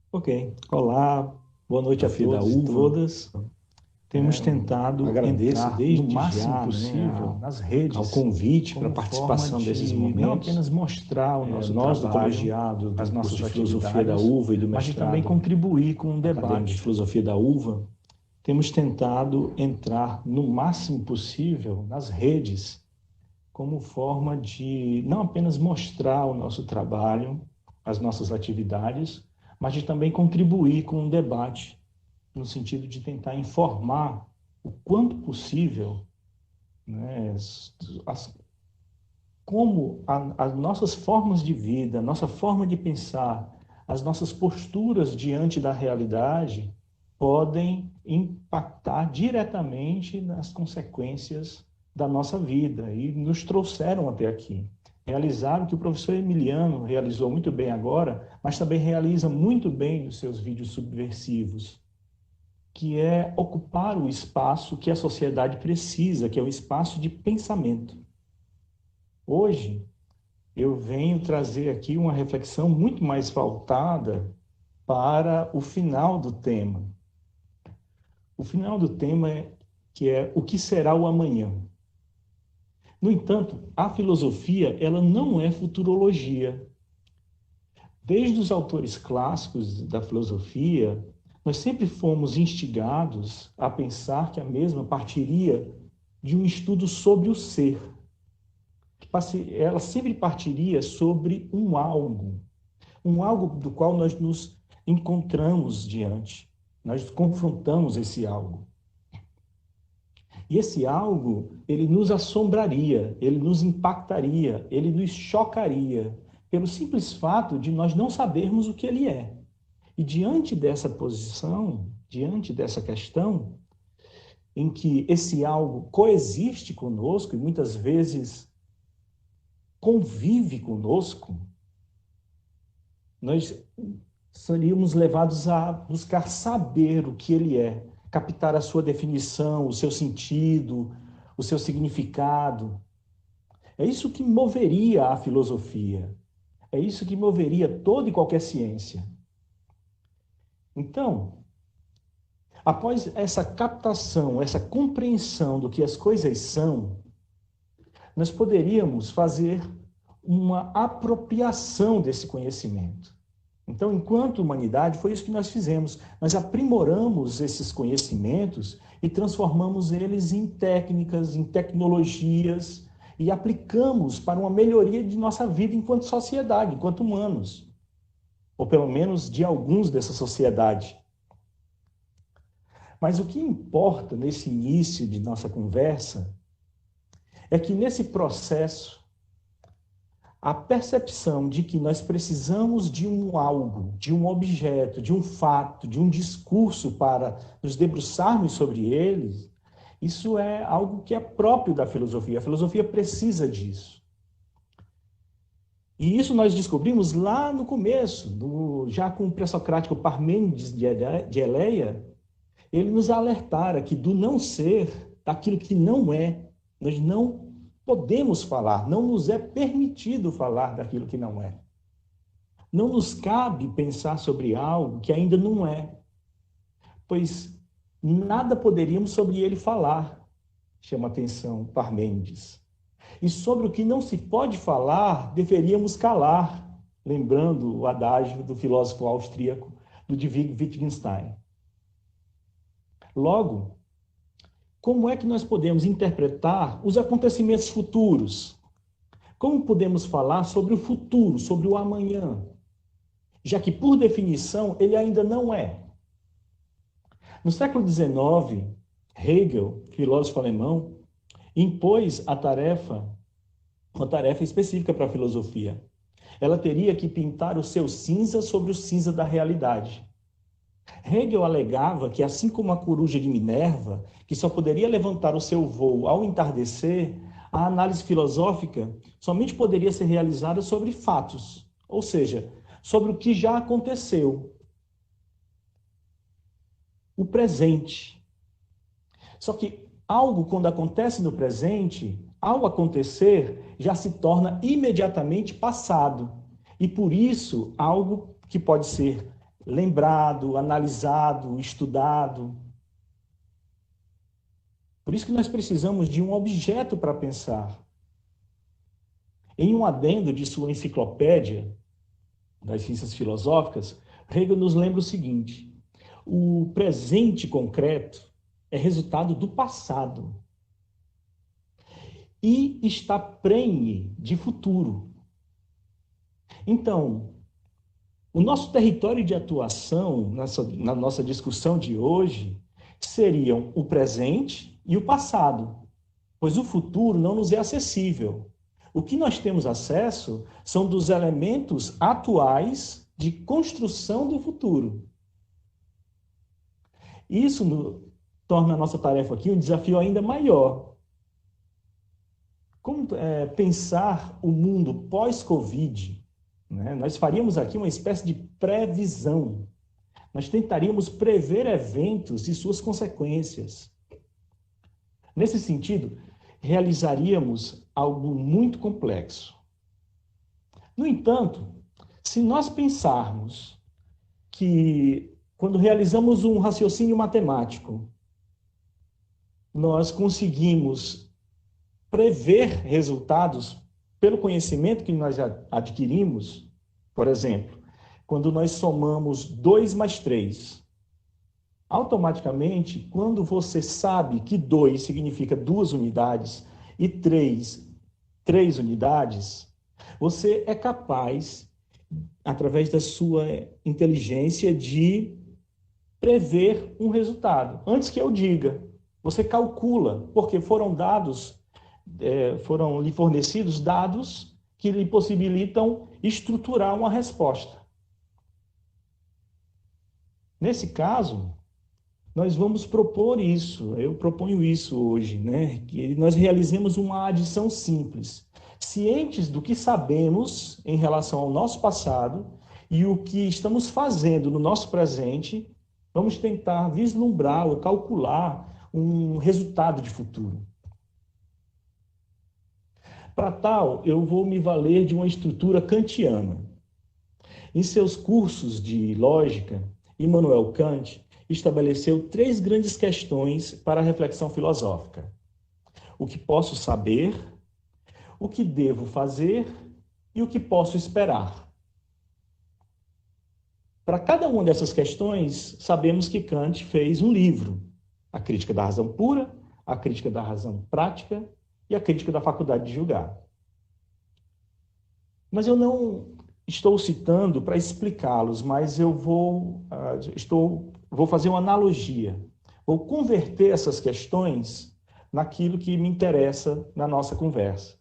Ok. Olá, boa noite a Desafio da todos e uva. todas. Temos tentado Agradeço entrar no desde máximo já, possível nas ao redes convite para como forma participação desses de não momentos. apenas mostrar o nosso Nós do trabalho, colegiado as do curso nossas de Filosofia da atividades, Uva e do mas de também mestrado contribuir com um acadêmico de debate. Filosofia da Uva, Temos tentado entrar no máximo possível nas redes como forma de não apenas mostrar o nosso trabalho, as nossas atividades, mas de também contribuir com um debate no sentido de tentar informar o quanto possível, né, como as nossas formas de vida, nossa forma de pensar, as nossas posturas diante da realidade podem impactar diretamente nas consequências da nossa vida e nos trouxeram até aqui. Realizaram o que o professor Emiliano realizou muito bem agora, mas também realiza muito bem nos seus vídeos subversivos, que é ocupar o espaço que a sociedade precisa, que é o espaço de pensamento. Hoje, eu venho trazer aqui uma reflexão muito mais voltada para o final do tema. O final do tema é que é o que será o amanhã. No entanto, a filosofia, ela não é futurologia. Desde os autores clássicos da filosofia, nós sempre fomos instigados a pensar que a mesma partiria de um estudo sobre o ser. Ela sempre partiria sobre um algo do qual nós nos encontramos diante. Nós confrontamos esse algo. E esse algo, ele nos assombraria, ele nos impactaria, ele nos chocaria, pelo simples fato de nós não sabermos o que ele é. E diante dessa posição, diante dessa questão, em que esse algo coexiste conosco e muitas vezes convive conosco, nós seríamos levados a buscar saber o que ele é, captar a sua definição, o seu sentido, o seu significado. É isso que moveria a filosofia. É isso que moveria toda e qualquer ciência. Então, após essa captação, essa compreensão do que as coisas são, nós poderíamos fazer uma apropriação desse conhecimento. Então, enquanto humanidade, foi isso que nós fizemos. Nós aprimoramos esses conhecimentos e transformamos eles em técnicas, em tecnologias e aplicamos para uma melhoria de nossa vida enquanto sociedade, enquanto humanos, ou pelo menos de alguns dessa sociedade. Mas o que importa nesse início de nossa conversa é que nesse processo a percepção de que nós precisamos de um algo, de um objeto, de um fato, de um discurso para nos debruçarmos sobre eles, isso é algo que é próprio da filosofia. A filosofia precisa disso. E isso nós descobrimos lá no começo, já com o pré-socrático Parmênides de Eleia, ele nos alertara que do não ser, daquilo que não é, nós não podemos falar, não nos é permitido falar daquilo que não é. Não nos cabe pensar sobre algo que ainda não é, pois nada poderíamos sobre ele falar, chama atenção Parmênides. E sobre o que não se pode falar, deveríamos calar, lembrando o adágio do filósofo austríaco Ludwig Wittgenstein. Logo, como é que nós podemos interpretar os acontecimentos futuros? Como podemos falar sobre o futuro, sobre o amanhã? Já que, por definição, ele ainda não é. No século XIX, Hegel, filósofo alemão, impôs uma tarefa específica para a filosofia. Ela teria que pintar o seu cinza sobre o cinza da realidade. Hegel alegava que, assim como a coruja de Minerva, que só poderia levantar o seu voo ao entardecer, a análise filosófica somente poderia ser realizada sobre fatos, ou seja, sobre o que já aconteceu, o presente. Só que algo, quando acontece no presente, ao acontecer, já se torna imediatamente passado. E por isso, algo que pode ser lembrado, analisado, estudado. Por isso que nós precisamos de um objeto para pensar. Em um adendo de sua enciclopédia das ciências filosóficas, Hegel nos lembra o seguinte: o presente concreto é resultado do passado e está prenhe de futuro. Então, o nosso território de atuação na nossa discussão de hoje seriam o presente e o passado, pois o futuro não nos é acessível. O que nós temos acesso são dos elementos atuais de construção do futuro. Isso torna a nossa tarefa aqui um desafio ainda maior. Como pensar o mundo pós-Covid? Né? Nós faríamos aqui uma espécie de previsão. Nós tentaríamos prever eventos e suas consequências. Nesse sentido, realizaríamos algo muito complexo. No entanto, se nós pensarmos que, quando realizamos um raciocínio matemático, nós conseguimos prever resultados pelo conhecimento que nós adquirimos, por exemplo, quando nós somamos 2 mais 3, automaticamente, quando você sabe que 2 significa 2 unidades e 3 unidades, você é capaz, através da sua inteligência, de prever um resultado. Antes que eu diga, você calcula, porque foram lhe fornecidos dados que lhe possibilitam estruturar uma resposta. Nesse caso, nós vamos propor isso, eu proponho isso hoje, né? Que nós realizemos uma adição simples, cientes do que sabemos em relação ao nosso passado e o que estamos fazendo no nosso presente, vamos tentar vislumbrar ou calcular um resultado de futuro. Para tal, eu vou me valer de uma estrutura kantiana. Em seus cursos de lógica, Immanuel Kant estabeleceu 3 grandes questões para a reflexão filosófica: o que posso saber, o que devo fazer e o que posso esperar. Para cada uma dessas questões, sabemos que Kant fez um livro: A Crítica da Razão Pura, A Crítica da Razão Prática e A Crítica da Faculdade de Julgar. Mas eu não estou citando para explicá-los, mas eu vou fazer uma analogia. Vou converter essas questões naquilo que me interessa na nossa conversa.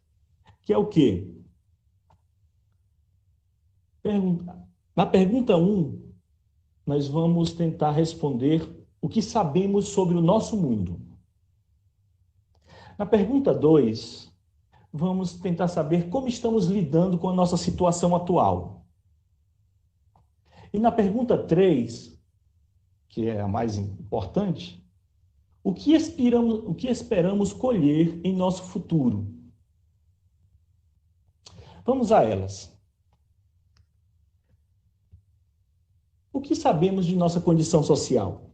Que é o quê? Na pergunta 1, nós vamos tentar responder o que sabemos sobre o nosso mundo. Na pergunta 2, vamos tentar saber como estamos lidando com a nossa situação atual. E na pergunta 3, que é a mais importante, o que esperamos colher em nosso futuro? Vamos a elas. O que sabemos de nossa condição social?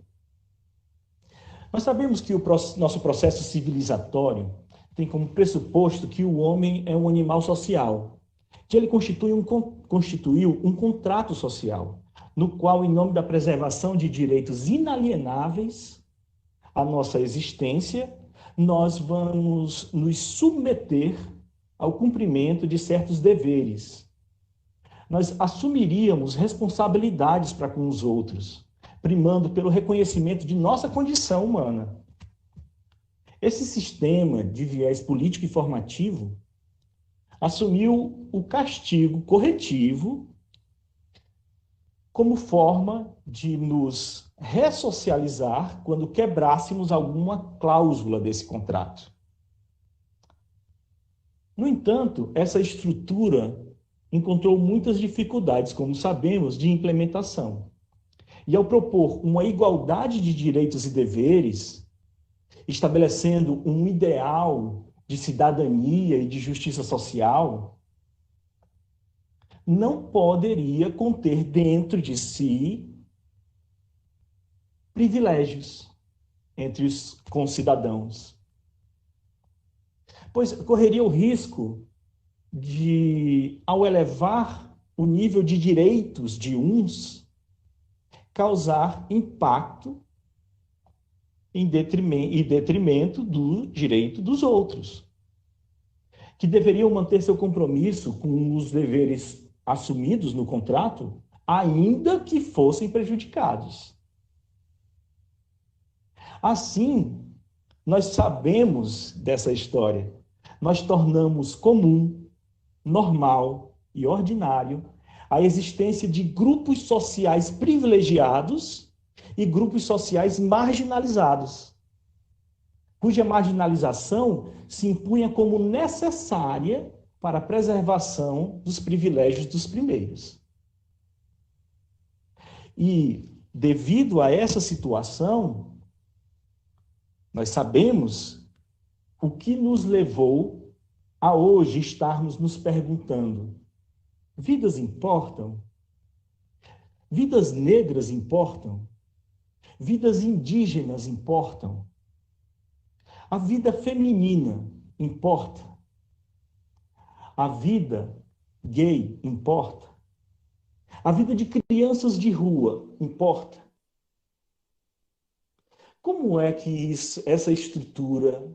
Nós sabemos que o nosso processo civilizatório tem como pressuposto que o homem é um animal social, que ele constituiu um contrato social, no qual, em nome da preservação de direitos inalienáveis à nossa existência, nós vamos nos submeter ao cumprimento de certos deveres. Nós assumiríamos responsabilidades para com os outros, primando pelo reconhecimento de nossa condição humana. Esse sistema de viés político e formativo assumiu o castigo corretivo como forma de nos ressocializar quando quebrássemos alguma cláusula desse contrato. No entanto, essa estrutura encontrou muitas dificuldades, como sabemos, de implementação. E ao propor uma igualdade de direitos e deveres, estabelecendo um ideal de cidadania e de justiça social, não poderia conter dentro de si privilégios entre os concidadãos, pois correria o risco de, ao elevar o nível de direitos de uns, causar impacto em detrimento do direito dos outros, que deveriam manter seu compromisso com os deveres assumidos no contrato, ainda que fossem prejudicados. Assim, nós sabemos dessa história. Nós tornamos comum, normal e ordinário a existência de grupos sociais privilegiados e grupos sociais marginalizados, cuja marginalização se impunha como necessária para a preservação dos privilégios dos primeiros. E, devido a essa situação, nós sabemos o que nos levou a hoje estarmos nos perguntando: vidas importam? Vidas negras importam? Vidas indígenas importam? A vida feminina importa? A vida gay importa? A vida de crianças de rua importa? Como é que essa estrutura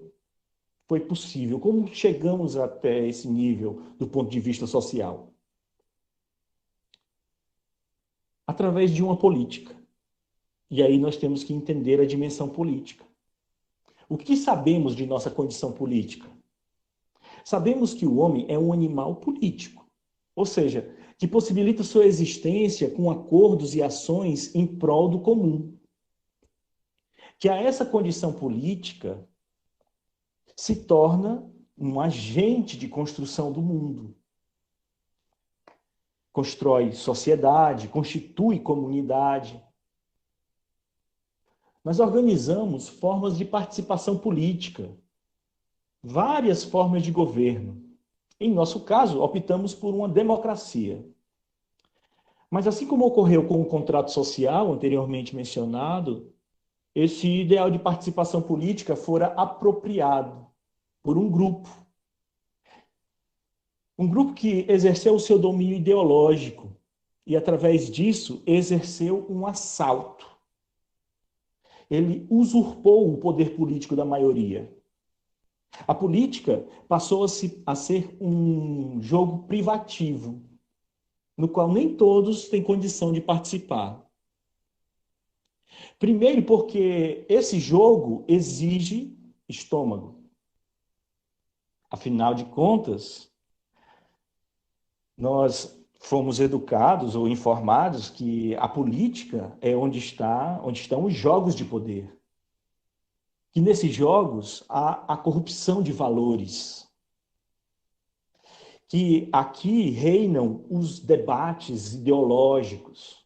foi possível? Como chegamos até esse nível do ponto de vista social? Através de uma política. E aí nós temos que entender a dimensão política. O que sabemos de nossa condição política? Sabemos que o homem é um animal político, ou seja, que possibilita sua existência com acordos e ações em prol do comum. Que a essa condição política se torna um agente de construção do mundo. Constrói sociedade, constitui comunidade. Nós organizamos formas de participação política, várias formas de governo. Em nosso caso, optamos por uma democracia. Mas assim como ocorreu com o contrato social anteriormente mencionado, esse ideal de participação política fora apropriado por um grupo. Um grupo que exerceu o seu domínio ideológico e, através disso, exerceu um assalto. Ele usurpou o poder político da maioria. A política passou a ser um jogo privativo, no qual nem todos têm condição de participar. Primeiro, porque esse jogo exige estômago. Afinal de contas, nós fomos educados ou informados que a política é onde estão os jogos de poder. Que nesses jogos há a corrupção de valores. Que aqui reinam os debates ideológicos.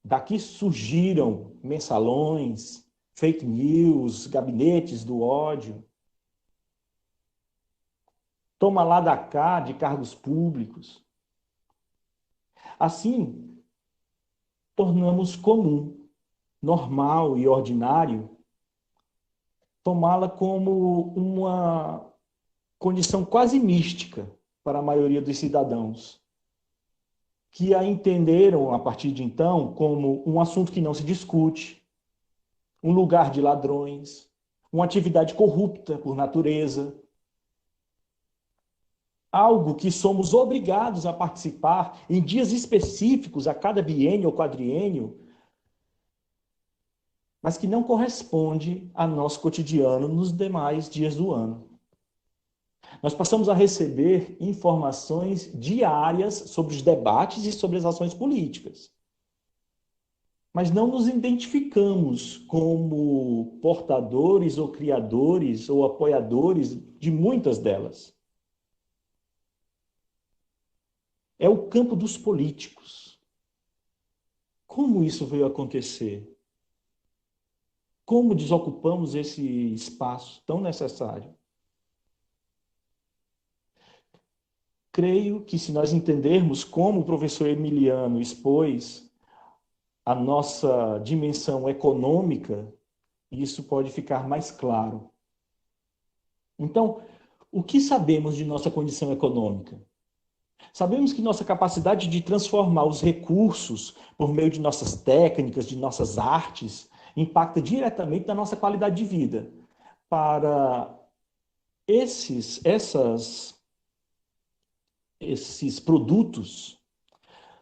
Daqui surgiram mensalões, fake news, gabinetes do ódio. Toma lá da cá de cargos públicos. Assim, tornamos comum, normal e ordinário tomá-la como uma condição quase mística para a maioria dos cidadãos, que a entenderam, a partir de então, como um assunto que não se discute, um lugar de ladrões, uma atividade corrupta por natureza, algo que somos obrigados a participar em dias específicos a cada biênio ou quadriênio, mas que não corresponde ao nosso cotidiano nos demais dias do ano. Nós passamos a receber informações diárias sobre os debates e sobre as ações políticas. Mas não nos identificamos como portadores ou criadores ou apoiadores de muitas delas. É o campo dos políticos. Como isso veio acontecer? Como desocupamos esse espaço tão necessário? Creio que se nós entendermos como o professor Emiliano expôs, a nossa dimensão econômica, isso pode ficar mais claro. Então, o que sabemos de nossa condição econômica? Sabemos que nossa capacidade de transformar os recursos por meio de nossas técnicas, de nossas artes, impacta diretamente na nossa qualidade de vida. Para esses produtos,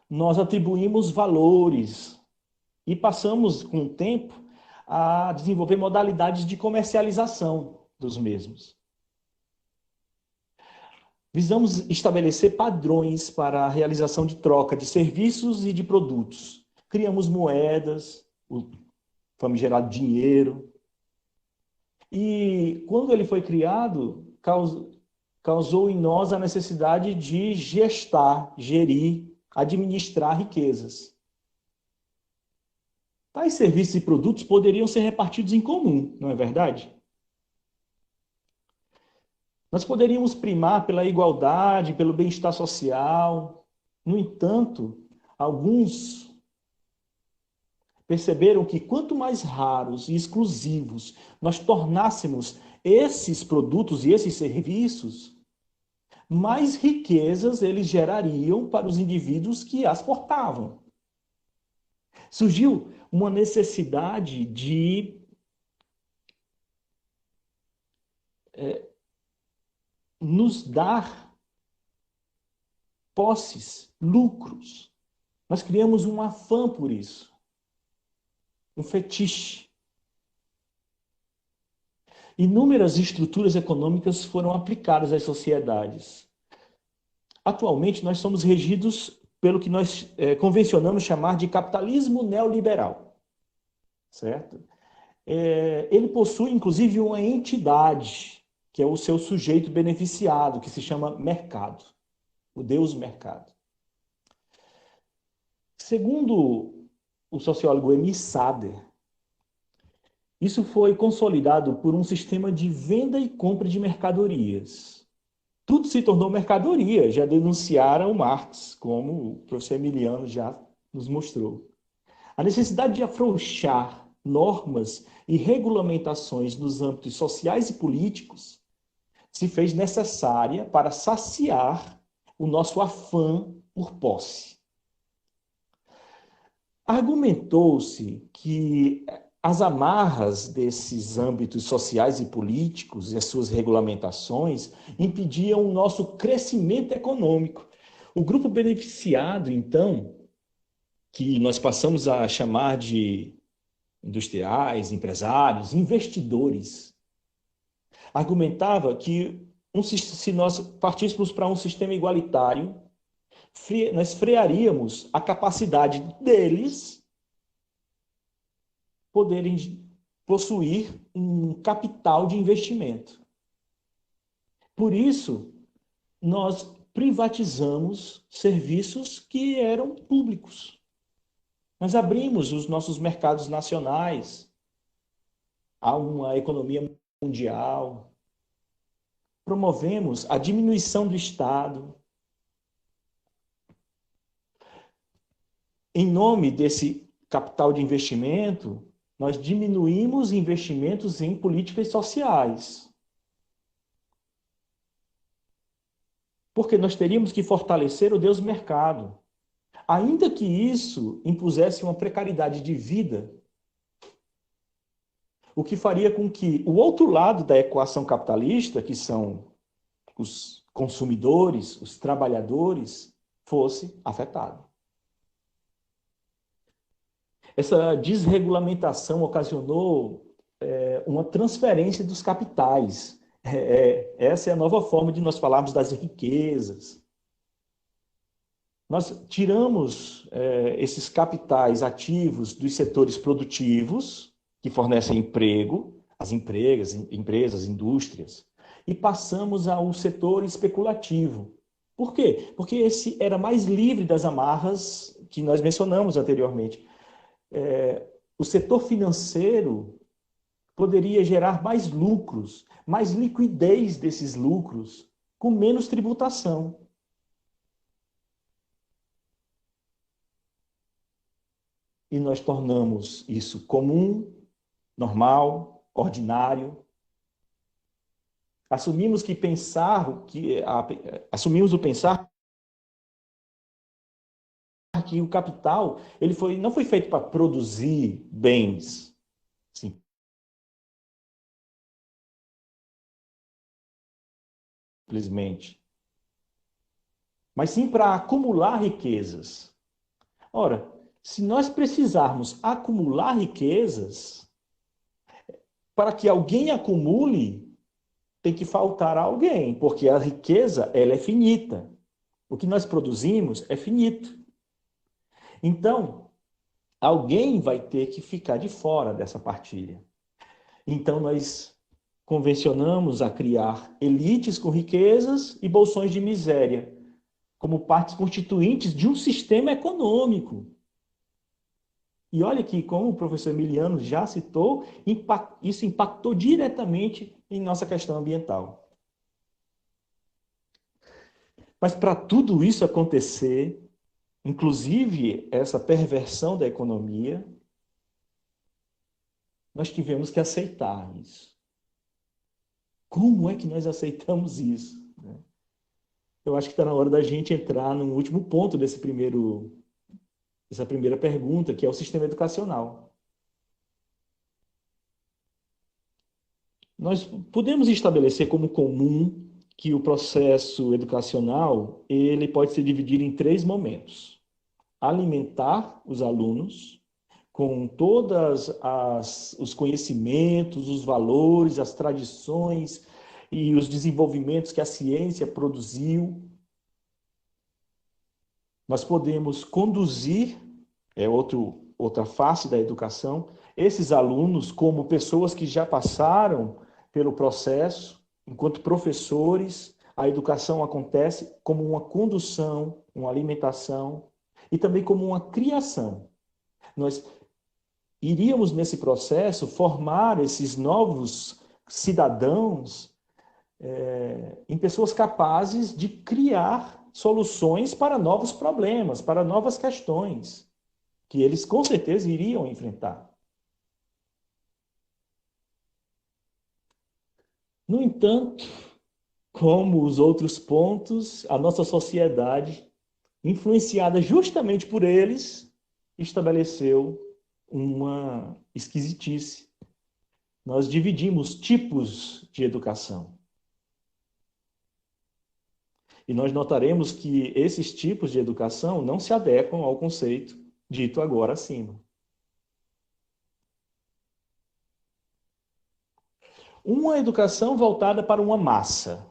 nós atribuímos valores e passamos, com o tempo, a desenvolver modalidades de comercialização dos mesmos. Visamos estabelecer padrões para a realização de troca de serviços e de produtos. Criamos moedas, o famigerado dinheiro. E quando ele foi criado, causou em nós a necessidade de gestar, gerir, administrar riquezas. Tais serviços e produtos poderiam ser repartidos em comum, não é verdade? Nós poderíamos primar pela igualdade, pelo bem-estar social. No entanto, alguns perceberam que quanto mais raros e exclusivos nós tornássemos esses produtos e esses serviços, mais riquezas eles gerariam para os indivíduos que as portavam. Surgiu uma necessidade de nos dar posses, lucros. Nós criamos um afã por isso, um fetiche. Inúmeras estruturas econômicas foram aplicadas às sociedades. Atualmente, nós somos regidos pelo que nós convencionamos chamar de capitalismo neoliberal, certo? Ele possui, inclusive, uma entidade, que é o seu sujeito beneficiado, que se chama mercado, o Deus mercado. Segundo o sociólogo Emil Sader, isso foi consolidado por um sistema de venda e compra de mercadorias. Tudo se tornou mercadoria, já denunciaram Marx, como o professor Emiliano já nos mostrou. A necessidade de afrouxar normas e regulamentações nos âmbitos sociais e políticos se fez necessária para saciar o nosso afã por posse. Argumentou-se que as amarras desses âmbitos sociais e políticos e as suas regulamentações impediam o nosso crescimento econômico. O grupo beneficiado, então, que nós passamos a chamar de industriais, empresários, investidores, argumentava que se nós partíssemos para um sistema igualitário, nós frearíamos a capacidade deles poderem possuir um capital de investimento. Por isso, nós privatizamos serviços que eram públicos. Nós abrimos os nossos mercados nacionais a uma economia mundial. Promovemos a diminuição do Estado. Em nome desse capital de investimento, nós diminuímos investimentos em políticas sociais. Porque nós teríamos que fortalecer o Deus mercado. Ainda que isso impusesse uma precariedade de vida, o que faria com que o outro lado da equação capitalista, que são os consumidores, os trabalhadores, fosse afetado. Essa desregulamentação ocasionou uma transferência dos capitais. Essa é a nova forma de nós falarmos das riquezas. Nós tiramos esses capitais ativos dos setores produtivos, que fornecem emprego, as empresas, indústrias, e passamos ao setor especulativo. Por quê? Porque esse era mais livre das amarras que nós mencionamos anteriormente. O setor financeiro poderia gerar mais lucros, mais liquidez desses lucros, com menos tributação. e nós tornamos isso comum, normal, ordinário. Assumimos que assumimos o pensar que o capital não foi feito para produzir bens, simplesmente, mas sim para acumular riquezas. Ora, se nós precisarmos acumular riquezas, para que alguém acumule, tem que faltar alguém, porque a riqueza ela é finita. O que nós produzimos é finito. Então, alguém vai ter que ficar de fora dessa partilha. Então, nós convencionamos a criar elites com riquezas e bolsões de miséria, como partes constituintes de um sistema econômico. E olha que, como o professor Emiliano já citou, isso impactou diretamente em nossa questão ambiental. Mas para tudo isso acontecer, inclusive essa perversão da economia, nós tivemos que aceitar isso. Como é que nós aceitamos isso? Eu acho que está na hora da gente entrar no último ponto dessa primeira pergunta, que é o sistema educacional. Nós podemos estabelecer como comum que o processo educacional ele pode se dividir em 3 momentos: alimentar os alunos com todas os conhecimentos, os valores, as tradições e os desenvolvimentos que a ciência produziu. Nós podemos conduzir, outra face da educação, esses alunos como pessoas que já passaram pelo processo, enquanto professores, a educação acontece como uma condução, uma alimentação e também como uma criação. Nós iríamos nesse processo formar esses novos cidadãos em pessoas capazes de criar soluções para novos problemas, para novas questões, que eles com certeza iriam enfrentar. No entanto, como os outros pontos, a nossa sociedade, influenciada justamente por eles, estabeleceu uma esquisitice. Nós dividimos tipos de educação. E nós notaremos que esses tipos de educação não se adequam ao conceito dito agora acima. Uma educação voltada para uma massa,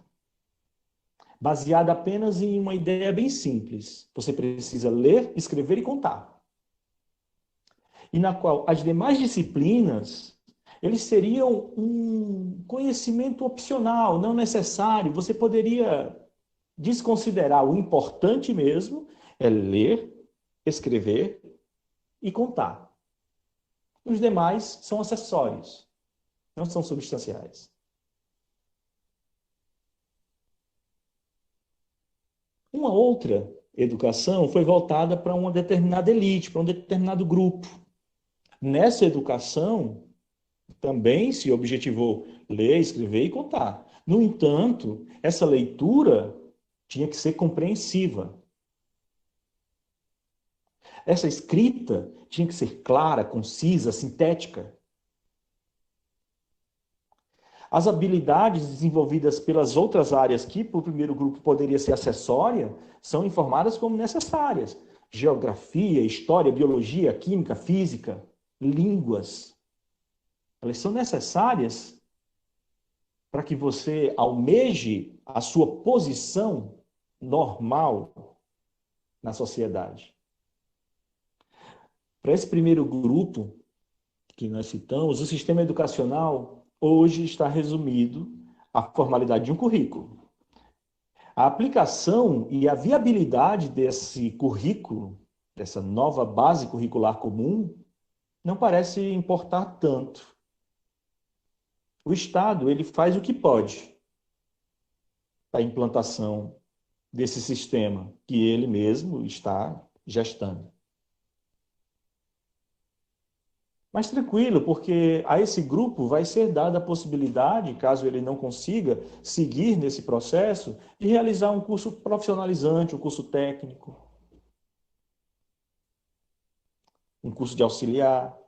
baseada apenas em uma ideia bem simples. Você precisa ler, escrever e contar. E na qual as demais disciplinas, eles seriam um conhecimento opcional, não necessário. Você poderia desconsiderar o importante mesmo, é ler, escrever e contar. Os demais são acessórios, não são substanciais. Uma outra educação foi voltada para uma determinada elite, para um determinado grupo. Nessa educação, também se objetivou ler, escrever e contar. No entanto, essa leitura tinha que ser compreensiva. Essa escrita tinha que ser clara, concisa, sintética. As habilidades desenvolvidas pelas outras áreas que, para o primeiro grupo, poderia ser acessória, são informadas como necessárias. Geografia, história, biologia, química, física, línguas. Elas são necessárias para que você almeje a sua posição normal na sociedade. Para esse primeiro grupo que nós citamos, o sistema educacional hoje está resumido à formalidade de um currículo. A aplicação e a viabilidade desse currículo, dessa nova base curricular comum, não parece importar tanto. O Estado ele faz o que pode para a implantação desse sistema que ele mesmo está gestando. Mas tranquilo, porque a esse grupo vai ser dada a possibilidade, caso ele não consiga seguir nesse processo, de realizar um curso profissionalizante, um curso técnico, um curso de auxiliar,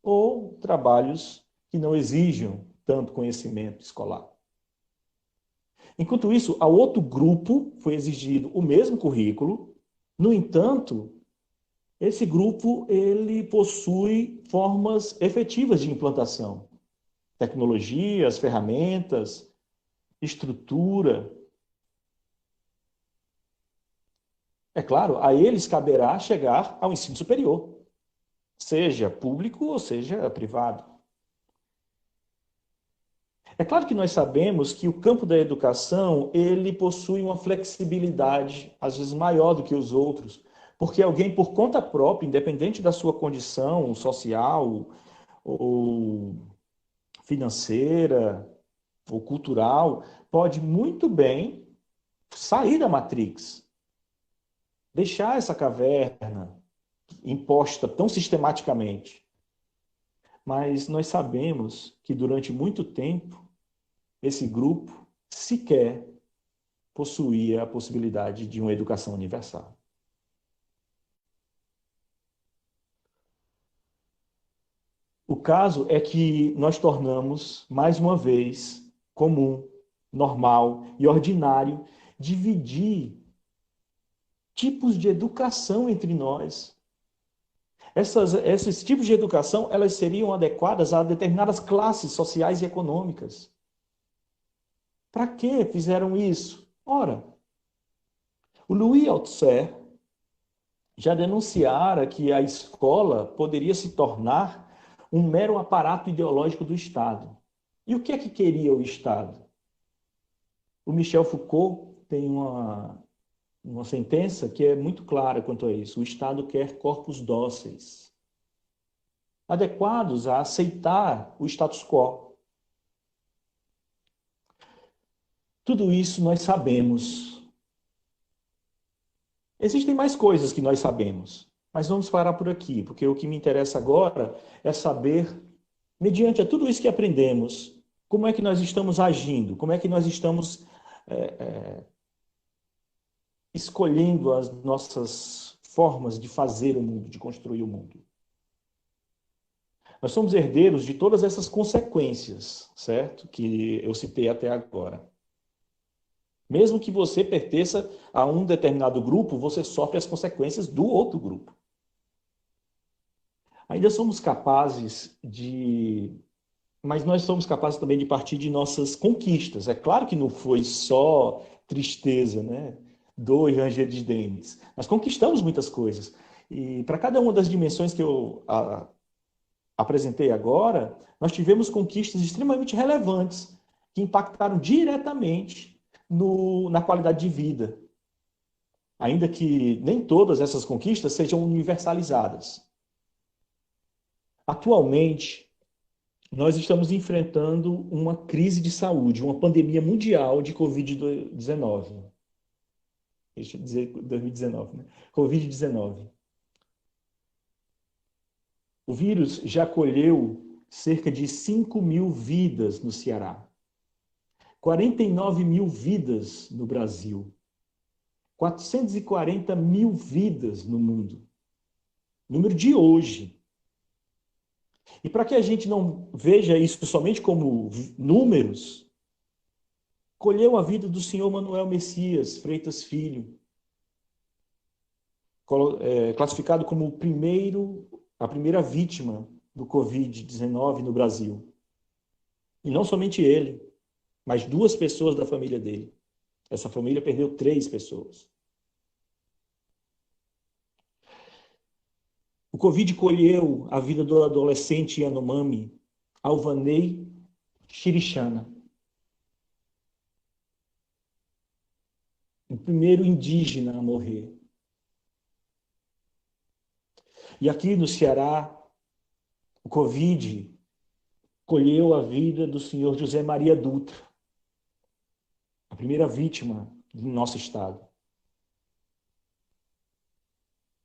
ou trabalhos que não exijam tanto conhecimento escolar. Enquanto isso, ao outro grupo foi exigido o mesmo currículo. No entanto, esse grupo ele possui formas efetivas de implantação, tecnologias, ferramentas, estrutura. É claro, a eles caberá chegar ao ensino superior, seja público ou seja privado. É claro que nós sabemos que o campo da educação, ele possui uma flexibilidade, às vezes maior do que os outros, porque alguém por conta própria, independente da sua condição social ou financeira ou cultural, pode muito bem sair da Matrix, deixar essa caverna imposta tão sistematicamente. Mas nós sabemos que durante muito tempo, esse grupo sequer possuía a possibilidade de uma educação universal. O caso é que nós tornamos, mais uma vez, comum, normal e ordinário dividir tipos de educação entre nós. Esses tipos de educação, elas seriam adequadas a determinadas classes sociais e econômicas. Para que fizeram isso? Ora, o Louis Althusser já denunciara que a escola poderia se tornar um mero aparato ideológico do Estado. E o que é que queria o Estado? O Michel Foucault tem uma sentença que é muito clara quanto a isso. O Estado quer corpos dóceis, adequados a aceitar o status quo. Tudo isso nós sabemos. Existem mais coisas que nós sabemos, mas vamos parar por aqui, porque o que me interessa agora é saber, mediante tudo isso que aprendemos, como é que nós estamos agindo, como é que nós estamos escolhendo as nossas formas de fazer o mundo, de construir o mundo. Nós somos herdeiros de todas essas consequências, certo? Que eu citei até agora. Mesmo que você pertença a um determinado grupo, você sofre as consequências do outro grupo. Ainda somos capazes de... Mas nós somos capazes também de partir de nossas conquistas. É claro que não foi só tristeza, né? Dor e ranger de dentes. Nós conquistamos muitas coisas. E para cada uma das dimensões que eu apresentei agora, nós tivemos conquistas extremamente relevantes que impactaram diretamente na qualidade de vida. Ainda que nem todas essas conquistas sejam universalizadas. Atualmente, nós estamos enfrentando uma crise de saúde, uma pandemia mundial de Covid-19. Deixa eu dizer 2019, né? Covid-19. O vírus já colheu cerca de 5.000 vidas no Ceará, 49.000 vidas no Brasil, 440.000 vidas no mundo. Número de hoje. E para que a gente não veja isso somente como números, colheu a vida do senhor Manuel Messias Freitas Filho, classificado como a primeira vítima do Covid-19 no Brasil. E não somente ele, mas 2 pessoas da família dele. Essa família perdeu 3 pessoas. O Covid colheu a vida do adolescente Yanomami, Alvanei Chirichana, o primeiro indígena a morrer. E aqui no Ceará, o Covid colheu a vida do senhor José Maria Dutra, a primeira vítima do nosso estado.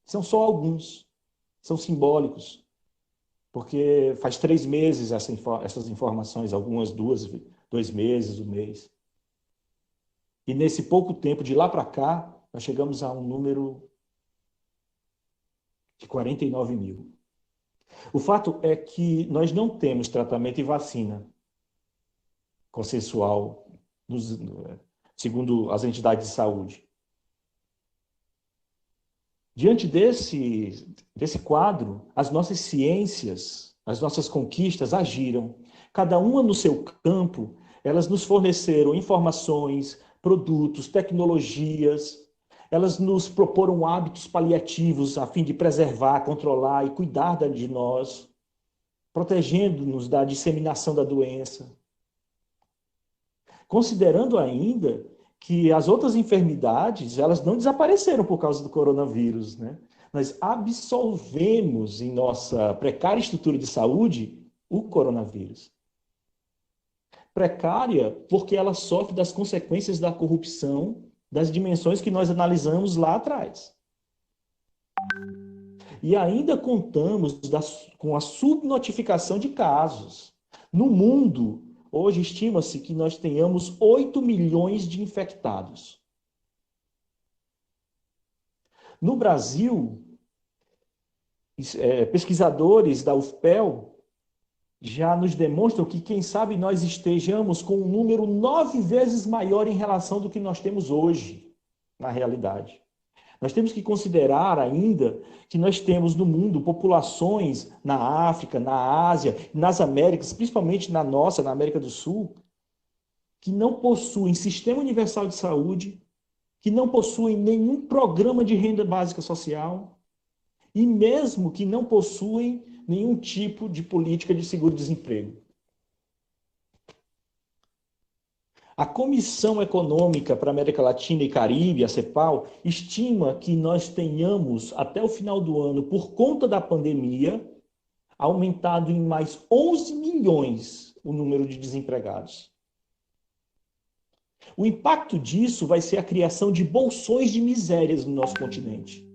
São só alguns, são simbólicos, porque faz 3 meses essas informações, algumas 2 meses, 1 mês. E nesse pouco tempo, de lá para cá, nós chegamos a um número de 49 mil. O fato é que nós não temos tratamento e vacina consensual, segundo as entidades de saúde. Diante desse quadro, as nossas ciências, as nossas conquistas agiram. Cada uma no seu campo, elas nos forneceram informações, produtos, tecnologias, elas nos proporam hábitos paliativos a fim de preservar, controlar e cuidar de nós, protegendo-nos da disseminação da doença. Considerando ainda que as outras enfermidades, elas não desapareceram por causa do coronavírus, né? Nós absolvemos em nossa precária estrutura de saúde o coronavírus. Precária porque ela sofre das consequências da corrupção, das dimensões que nós analisamos lá atrás. E ainda contamos com a subnotificação de casos. No mundo, hoje estima-se que nós tenhamos 8 milhões de infectados. No Brasil, pesquisadores da UFPEL já nos demonstram que, quem sabe, nós estejamos com um número 9 vezes maior em relação do que nós temos hoje, na realidade. Nós temos que considerar ainda que nós temos no mundo populações na África, na Ásia, nas Américas, principalmente na nossa, na América do Sul, que não possuem sistema universal de saúde, que não possuem nenhum programa de renda básica social e mesmo que não possuem nenhum tipo de política de seguro-desemprego. A Comissão Econômica para a América Latina e Caribe, a CEPAL, estima que nós tenhamos, até o final do ano, por conta da pandemia, aumentado em mais 11 milhões o número de desempregados. O impacto disso vai ser a criação de bolsões de misérias no nosso continente.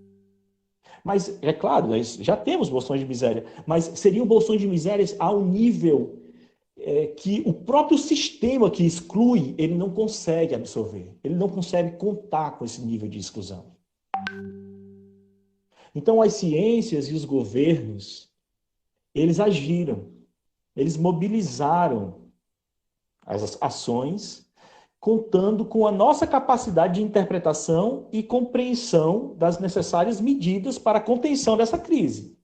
Mas, é claro, nós já temos bolsões de miséria, mas seriam bolsões de misérias a um nível que o próprio sistema que exclui, ele não consegue absorver. Ele não consegue contar com esse nível de exclusão. Então, as ciências e os governos, eles agiram, eles mobilizaram as ações, contando com a nossa capacidade de interpretação e compreensão das necessárias medidas para a contenção dessa crise,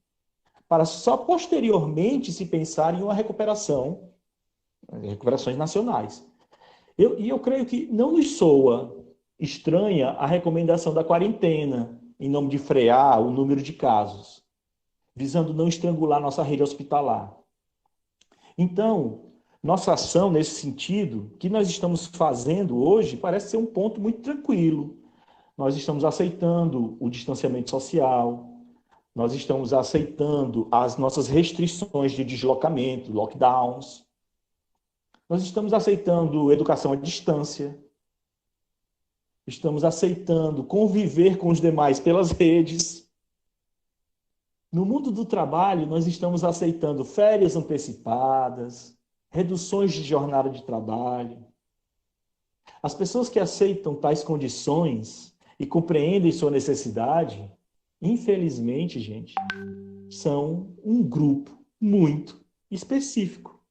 para só posteriormente se pensar em uma recuperações nacionais. Eu creio que não nos soa estranha a recomendação da quarentena, em nome de frear o número de casos, visando não estrangular nossa rede hospitalar. Então, nossa ação nesse sentido, que nós estamos fazendo hoje, parece ser um ponto muito tranquilo. Nós estamos aceitando o distanciamento social, nós estamos aceitando as nossas restrições de deslocamento, lockdowns, nós estamos aceitando educação à distância, estamos aceitando conviver com os demais pelas redes. No mundo do trabalho, nós estamos aceitando férias antecipadas, reduções de jornada de trabalho. As pessoas que aceitam tais condições e compreendem sua necessidade, infelizmente, gente, são um grupo muito específico.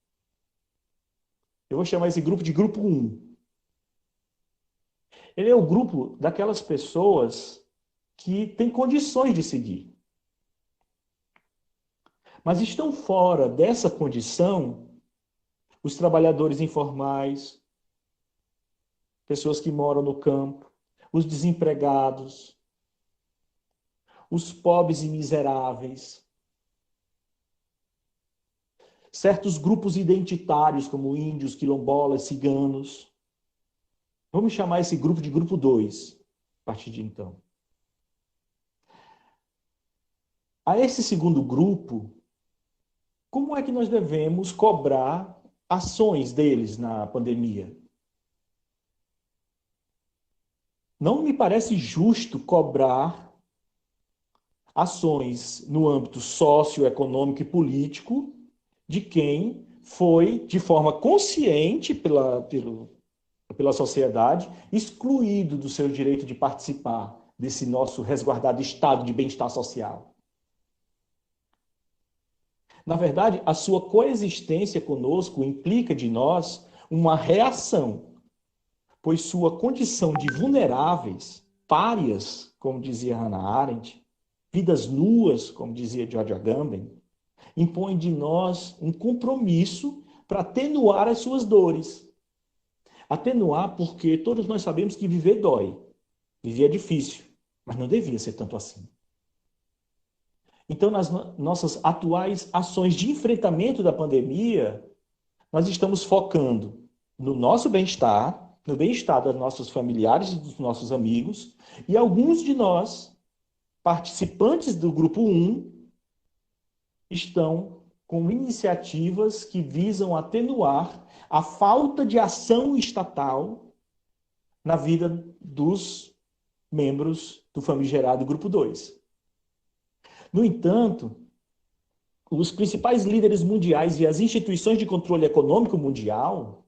Eu vou chamar esse grupo de grupo 1. Ele é o grupo daquelas pessoas que têm condições de seguir. Mas estão fora dessa condição os trabalhadores informais, pessoas que moram no campo, os desempregados, os pobres e miseráveis, certos grupos identitários como índios, quilombolas, ciganos. Vamos chamar esse grupo de grupo 2, a partir de então. A esse segundo grupo, como é que nós devemos cobrar ações deles na pandemia? Não me parece justo cobrar ações no âmbito socioeconômico e político de quem foi, de forma consciente pela sociedade, excluído do seu direito de participar desse nosso resguardado estado de bem-estar social. Na verdade, a sua coexistência conosco implica de nós uma reação, pois sua condição de vulneráveis, párias, como dizia Hannah Arendt, vidas nuas, como dizia George Agamben, impõe de nós um compromisso para atenuar as suas dores. Atenuar porque todos nós sabemos que viver dói. Viver é difícil, mas não devia ser tanto assim. Então, nas nossas atuais ações de enfrentamento da pandemia, nós estamos focando no nosso bem-estar, no bem-estar dos nossos familiares e dos nossos amigos, e alguns de nós, participantes do grupo 1, estão com iniciativas que visam atenuar a falta de ação estatal na vida dos membros do famigerado grupo 2. No entanto, os principais líderes mundiais e as instituições de controle econômico mundial,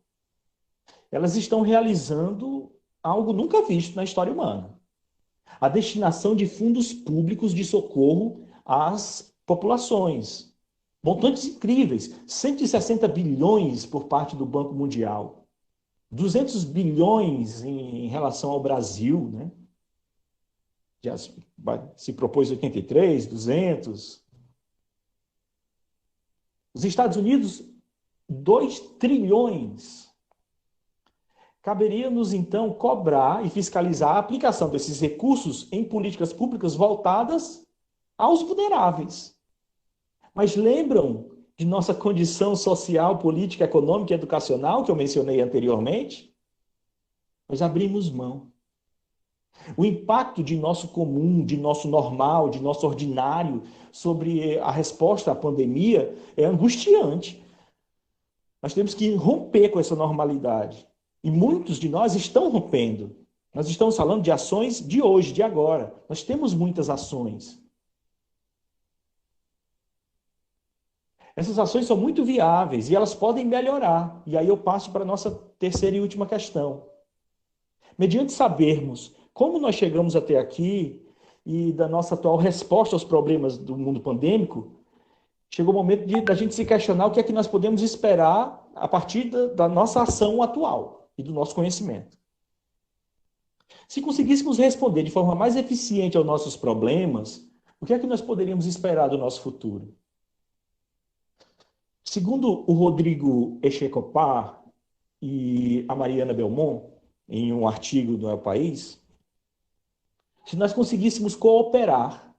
elas estão realizando algo nunca visto na história humana. A destinação de fundos públicos de socorro às populações. Montantes incríveis, 160 bilhões por parte do Banco Mundial, 200 bilhões em relação ao Brasil, né? Já se propôs 83, 200. Os Estados Unidos, 2 trilhões. Caberia-nos, então, cobrar e fiscalizar a aplicação desses recursos em políticas públicas voltadas aos vulneráveis. Mas lembram de nossa condição social, política, econômica e educacional que eu mencionei anteriormente? Nós abrimos mão. O impacto de nosso comum, de nosso normal, de nosso ordinário sobre a resposta à pandemia é angustiante. Nós temos que romper com essa normalidade. E muitos de nós estão rompendo. Nós estamos falando de ações de hoje, de agora. Nós temos muitas ações. Essas ações são muito viáveis e elas podem melhorar. E aí eu passo para a nossa terceira e última questão. Mediante sabermos como nós chegamos até aqui e da nossa atual resposta aos problemas do mundo pandêmico, chegou o momento da gente se questionar o que é que nós podemos esperar a partir da nossa ação atual e do nosso conhecimento. Se conseguíssemos responder de forma mais eficiente aos nossos problemas, o que é que nós poderíamos esperar do nosso futuro? Segundo o Rodrigo Echecopar e a Mariana Belmont, em um artigo do El País, se nós conseguíssemos cooperar,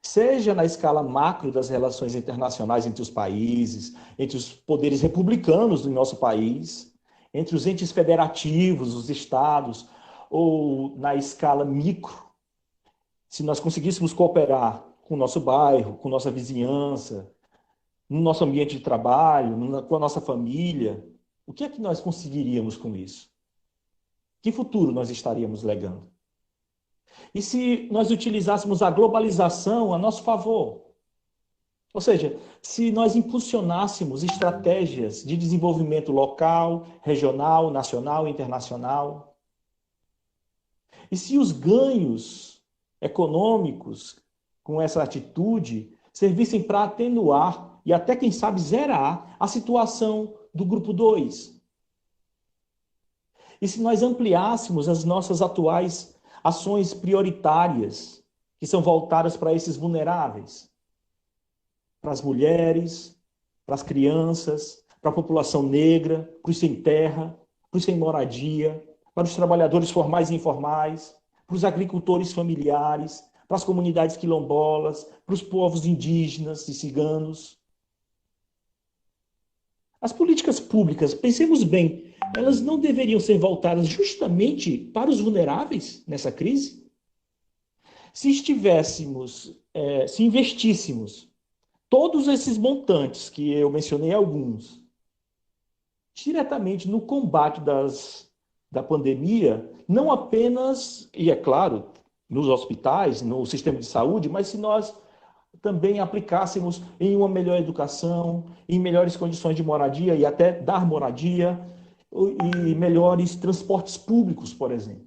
seja na escala macro das relações internacionais entre os países, entre os poderes republicanos do nosso país, entre os entes federativos, os estados, ou na escala micro, se nós conseguíssemos cooperar com o nosso bairro, com nossa vizinhança, no nosso ambiente de trabalho, com a nossa família, o que é que nós conseguiríamos com isso? Que futuro nós estaríamos legando? E se nós utilizássemos a globalização a nosso favor? Ou seja, se nós impulsionássemos estratégias de desenvolvimento local, regional, nacional e internacional? E se os ganhos econômicos com essa atitude servissem para atenuar e até, quem sabe, zerar a situação do grupo 2? E se nós ampliássemos as nossas atuais ações prioritárias, que são voltadas para esses vulneráveis? Para as mulheres, para as crianças, para a população negra, para os sem terra, para os sem moradia, para os trabalhadores formais e informais, para os agricultores familiares, para as comunidades quilombolas, para os povos indígenas e ciganos. As políticas públicas, pensemos bem, elas não deveriam ser voltadas justamente para os vulneráveis nessa crise? Se investíssemos todos esses montantes, que eu mencionei alguns, diretamente no combate da pandemia, não apenas, e é claro, nos hospitais, no sistema de saúde, mas se nós também aplicássemos em uma melhor educação, em melhores condições de moradia e até dar moradia, e melhores transportes públicos, por exemplo.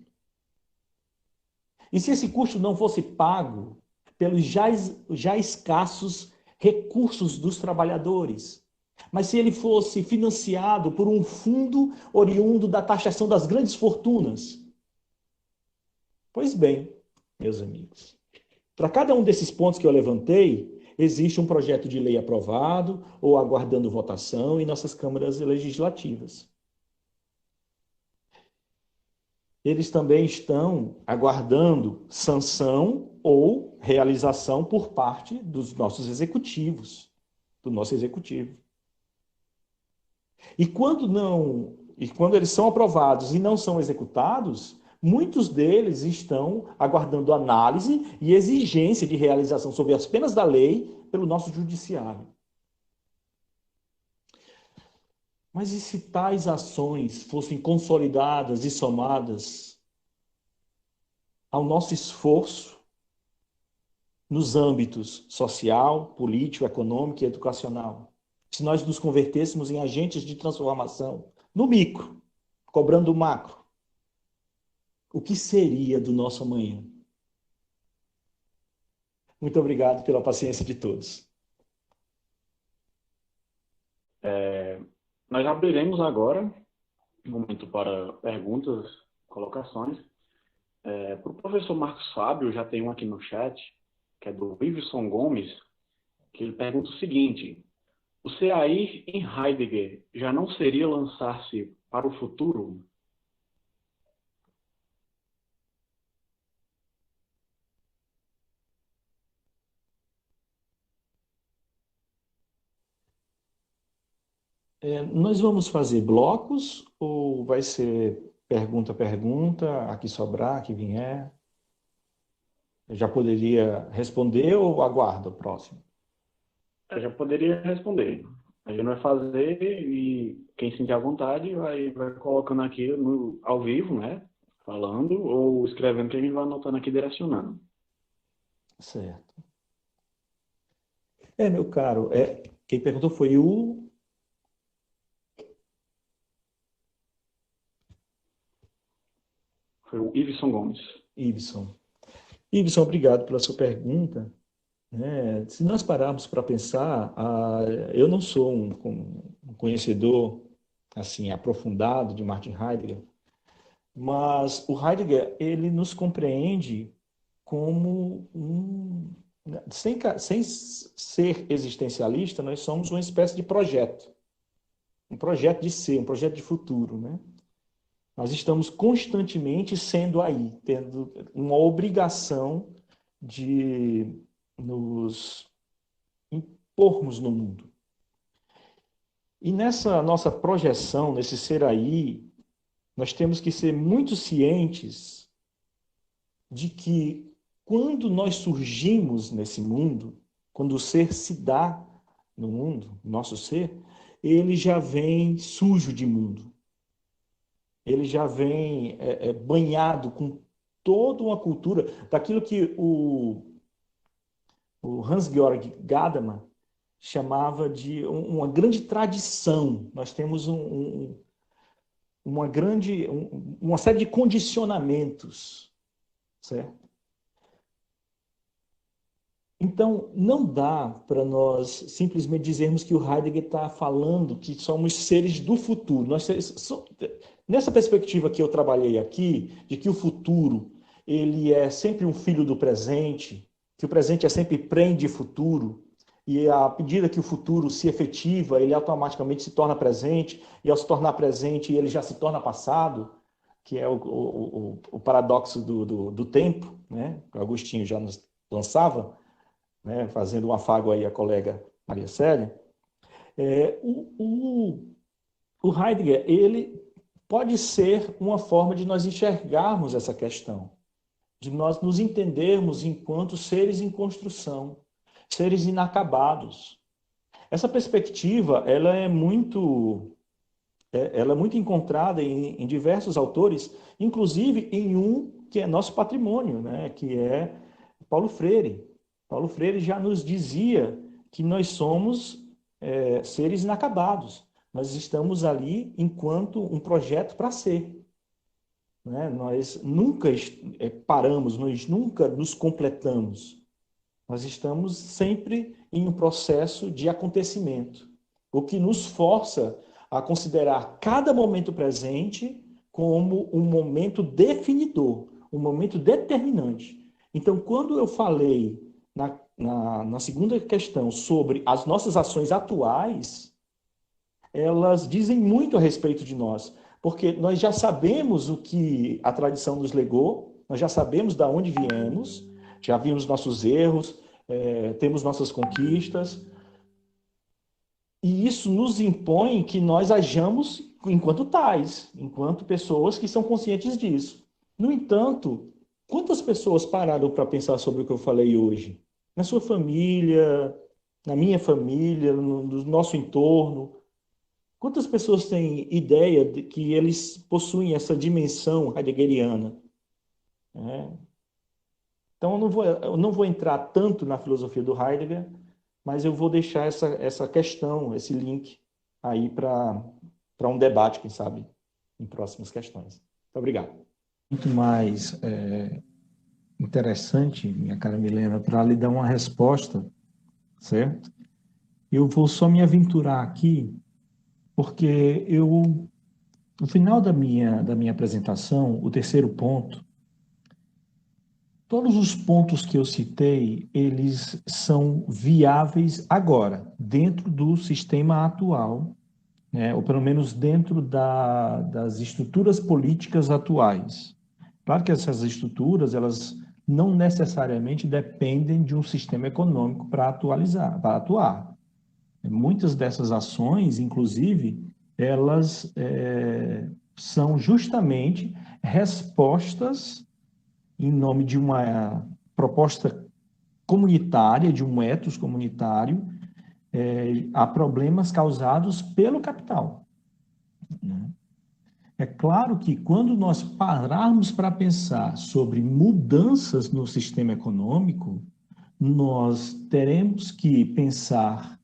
E se esse custo não fosse pago pelos já escassos recursos dos trabalhadores, mas se ele fosse financiado por um fundo oriundo da taxação das grandes fortunas? Pois bem, meus amigos, para cada um desses pontos que eu levantei, existe um projeto de lei aprovado ou aguardando votação em nossas câmaras legislativas. Eles também estão aguardando sanção ou realização por parte dos nossos executivos, do nosso executivo. E quando eles são aprovados e não são executados, muitos deles estão aguardando análise e exigência de realização sob as penas da lei pelo nosso judiciário. Mas e se tais ações fossem consolidadas e somadas ao nosso esforço nos âmbitos social, político, econômico e educacional? Se nós nos convertêssemos em agentes de transformação no micro, cobrando o macro, o que seria do nosso amanhã? Muito obrigado pela paciência de todos. Nós abriremos agora um momento para perguntas, colocações. Para o professor Marcos Fábio, já tem um aqui no chat, que é do Iveson Gomes, que ele pergunta o seguinte: o CAI em Heidegger já não seria lançar-se para o futuro? Nós vamos fazer blocos ou vai ser pergunta a pergunta, a que sobrar, a que vier? Eu já poderia responder ou aguardo o próximo? Eu já poderia responder. A gente vai fazer e quem sentir à vontade vai colocando aqui ao vivo, né? Falando ou escrevendo, que a gente vai anotando aqui, direcionando. Certo. Meu caro, quem perguntou foi o... Foi o Iveson Gomes. Ibson. Ibson, obrigado pela sua pergunta. Se nós pararmos para pensar, eu não sou um conhecedor assim aprofundado de Martin Heidegger, mas o Heidegger ele nos compreende como sem ser existencialista, nós somos uma espécie de projeto, um projeto de ser, um projeto de futuro, né? Nós estamos constantemente sendo aí, tendo uma obrigação de nos impormos no mundo. E nessa nossa projeção, nesse ser aí, nós temos que ser muito cientes de que quando nós surgimos nesse mundo, quando o ser se dá no mundo, nosso ser, ele já vem sujo de mundo. Ele já vem banhado com toda uma cultura, daquilo que o Hans-Georg Gadamer chamava de uma grande tradição. Nós temos uma série de condicionamentos, certo? Então, não dá para nós simplesmente dizermos que o Heidegger está falando que somos seres do futuro. Nessa perspectiva que eu trabalhei aqui, de que o futuro ele é sempre um filho do presente, que o presente é sempre prende futuro, e à medida que o futuro se efetiva, ele automaticamente se torna presente, e ao se tornar presente, ele já se torna passado, que é o paradoxo do tempo, né? Que o Agostinho já nos lançava, né? Fazendo um afago aí à colega Maria Célia. O Heidegger, ele pode ser uma forma de nós enxergarmos essa questão, de nós nos entendermos enquanto seres em construção, seres inacabados. Essa perspectiva, ela é muito encontrada em diversos autores, inclusive em um que é nosso patrimônio, né? Que é Paulo Freire. Paulo Freire já nos dizia que nós somos seres inacabados. Nós estamos ali enquanto um projeto para ser. Né? Nós nunca paramos, nós nunca nos completamos. Nós estamos sempre em um processo de acontecimento, o que nos força a considerar cada momento presente como um momento definidor, um momento determinante. Então, quando eu falei na segunda questão sobre as nossas ações atuais, elas dizem muito a respeito de nós, porque nós já sabemos o que a tradição nos legou, nós já sabemos de onde viemos, já vimos nossos erros, temos nossas conquistas, e isso nos impõe que nós ajamos enquanto tais, enquanto pessoas que são conscientes disso. No entanto, quantas pessoas pararam para pensar sobre o que eu falei hoje? Na sua família, na minha família, no nosso entorno? Quantas pessoas têm ideia de que eles possuem essa dimensão heideggeriana? Então, eu não vou entrar tanto na filosofia do Heidegger, mas eu vou deixar essa questão, esse link aí para um debate, quem sabe, em próximas questões. Muito obrigado. Muito mais interessante, minha cara Milena, para lhe dar uma resposta, certo? Eu vou só me aventurar aqui, porque no final da minha apresentação, o terceiro ponto, todos os pontos que eu citei, eles são viáveis agora, dentro do sistema atual, né? Ou pelo menos dentro das estruturas políticas atuais. Claro que essas estruturas, elas não necessariamente dependem de um sistema econômico para atuar. Muitas dessas ações, inclusive, elas são justamente respostas em nome de uma proposta comunitária, de um ethos comunitário, a problemas causados pelo capital. É claro que quando nós pararmos para pensar sobre mudanças no sistema econômico, nós teremos que pensar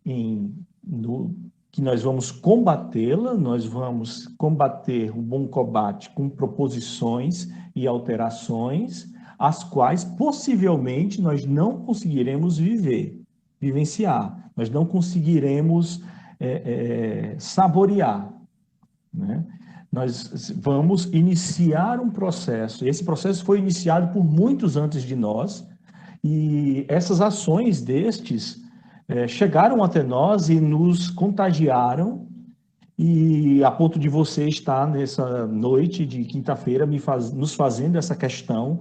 que nós vamos combatê-la, nós vamos combater o bom combate com proposições e alterações, as quais possivelmente nós não conseguiremos vivenciar, nós não conseguiremos saborear, né? Nós vamos iniciar um processo, esse processo foi iniciado por muitos antes de nós, e essas ações destes chegaram até nós e nos contagiaram, e a ponto de você estar nessa noite de quinta-feira nos fazendo essa questão,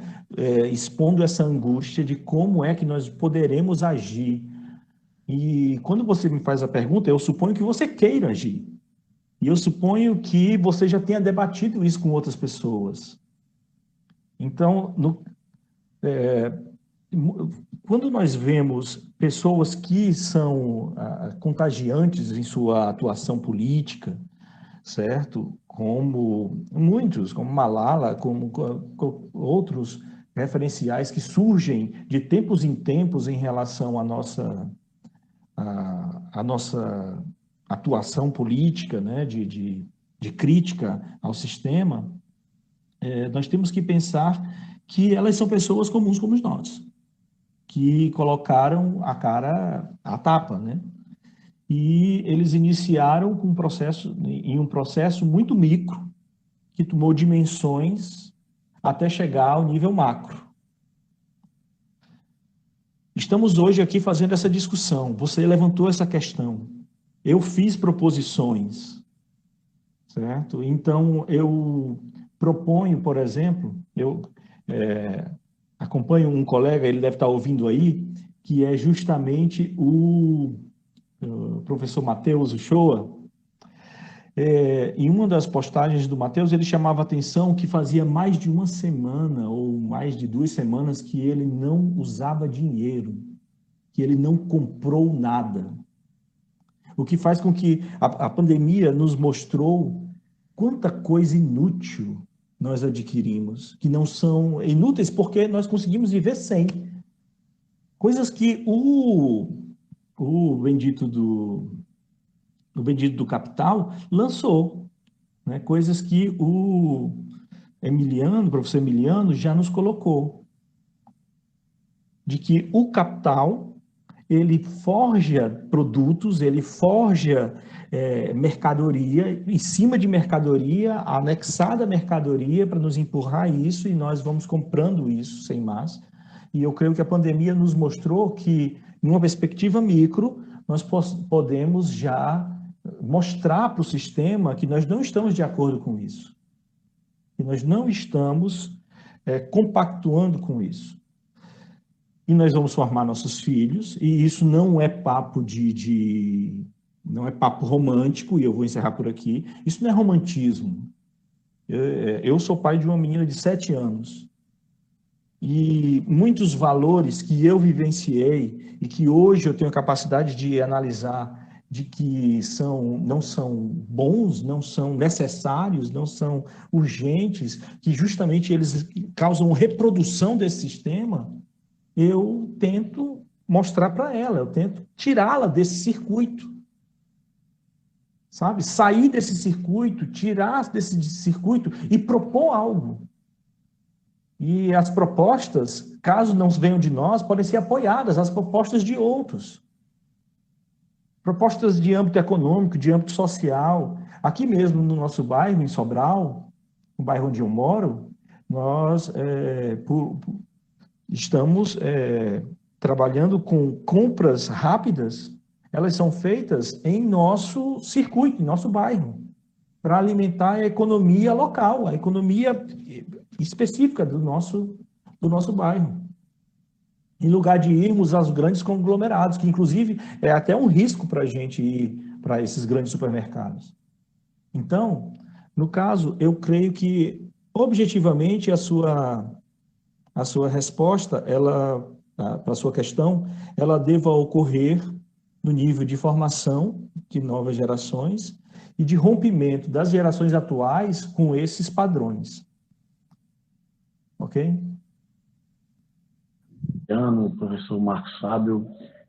expondo essa angústia de como é que nós poderemos agir. E quando você me faz a pergunta, eu suponho que você queira agir. E eu suponho que você já tenha debatido isso com outras pessoas. Então, quando nós vemos pessoas que são contagiantes em sua atuação política, certo? Como muitos, como Malala, como outros referenciais que surgem de tempos em tempos em relação à nossa atuação política, né? de crítica ao sistema, nós temos que pensar que elas são pessoas comuns como nós, que colocaram a cara à tapa, né? E eles iniciaram em um processo muito micro, que tomou dimensões até chegar ao nível macro. Estamos hoje aqui fazendo essa discussão, você levantou essa questão, eu fiz proposições, certo? Então, eu proponho, por exemplo, eu acompanho um colega, ele deve estar ouvindo aí, que é justamente o professor Matheus Uchoa. Em uma das postagens do Matheus, ele chamava a atenção que fazia mais de uma semana ou mais de 2 semanas que ele não usava dinheiro, que ele não comprou nada. O que faz com que a pandemia nos mostrou quanta coisa inútil nós adquirimos, que não são inúteis porque nós conseguimos viver sem. Coisas que o bendito do capital lançou, né? Coisas que o professor Emiliano já nos colocou, de que o capital, ele forja produtos, ele forja mercadoria, em cima de mercadoria, anexada à mercadoria, para nos empurrar isso, e nós vamos comprando isso sem mais. E eu creio que a pandemia nos mostrou que, em uma perspectiva micro, nós podemos já mostrar para o sistema que nós não estamos de acordo com isso, que nós não estamos compactuando com isso. E nós vamos formar nossos filhos, e isso não é papo não é papo romântico, e eu vou encerrar por aqui. Isso não é romantismo. Eu sou pai de uma menina de 7 anos, e muitos valores que eu vivenciei e que hoje eu tenho a capacidade de analisar, de que não são bons, não são necessários, não são urgentes, que justamente eles causam reprodução desse sistema, eu tento mostrar para ela, eu tento tirá-la desse circuito, sabe? Sair desse circuito, tirar desse circuito e propor algo. E as propostas, caso não venham de nós, podem ser apoiadas, as propostas de outros. Propostas de âmbito econômico, de âmbito social. Aqui mesmo no nosso bairro, em Sobral, no bairro onde eu moro, nós estamos trabalhando com compras rápidas. Elas são feitas em nosso circuito, em nosso bairro, para alimentar a economia local, a economia específica do nosso bairro. Em lugar de irmos aos grandes conglomerados, que inclusive é até um risco para a gente ir para esses grandes supermercados. Então, no caso, eu creio que, objetivamente, a sua resposta, para a sua questão, ela deva ocorrer no nível de formação de novas gerações e de rompimento das gerações atuais com esses padrões. Ok? Professor Marcos Fábio,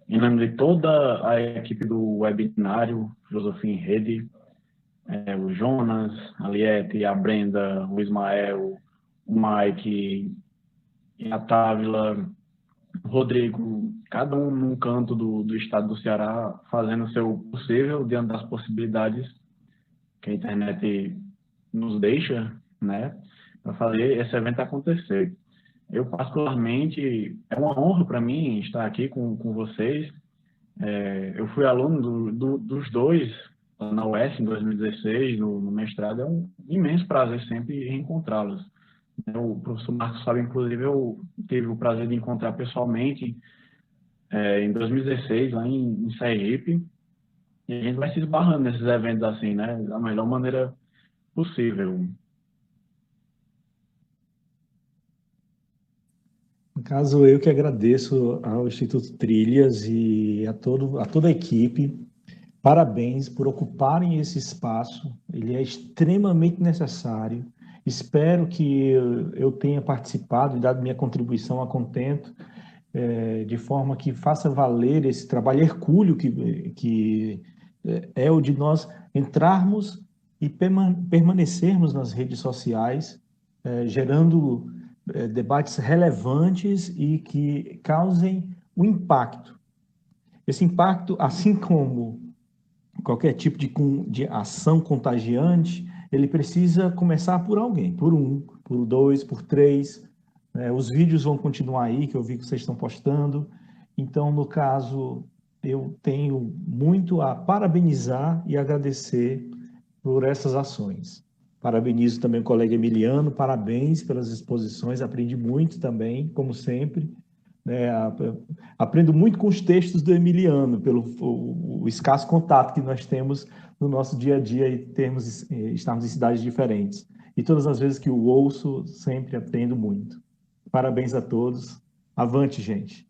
em nome de toda a equipe do webinário Filosofia em Rede, o Jonas, a Liette, a Brenda, o Ismael, o Mike, a Távila, o Rodrigo, cada um num canto do estado do Ceará, fazendo o seu possível diante das possibilidades que a internet nos deixa, né, para fazer esse evento acontecer. Eu, particularmente, é uma honra para mim estar aqui com vocês. Eu fui aluno dos dois na UES em 2016, no mestrado. É um imenso prazer sempre reencontrá-los. O professor Marcos Fábio, inclusive, eu tive o prazer de encontrar pessoalmente em 2016, lá em Sergipe. E a gente vai se esbarrando nesses eventos assim, né, da melhor maneira possível. No caso, eu que agradeço ao Instituto Trilhas e a toda a equipe. Parabéns por ocuparem esse espaço. Ele é extremamente necessário. Espero que eu tenha participado e dado minha contribuição a contento, de forma que faça valer esse trabalho hercúleo que é o de nós entrarmos e permanecermos nas redes sociais, gerando debates relevantes e que causem um impacto. Esse impacto, assim como qualquer tipo de ação contagiante, ele precisa começar por alguém, por um, por dois, por três. Os vídeos vão continuar aí, que eu vi que vocês estão postando. Então, no caso, eu tenho muito a parabenizar e agradecer por essas ações. Parabenizo também o colega Emiliano, parabéns pelas exposições, aprendi muito também, como sempre. Aprendo muito com os textos do Emiliano, pelo o escasso contato que nós temos no nosso dia a dia e estarmos em cidades diferentes. E todas as vezes que o ouço, sempre aprendo muito. Parabéns a todos. Avante, gente!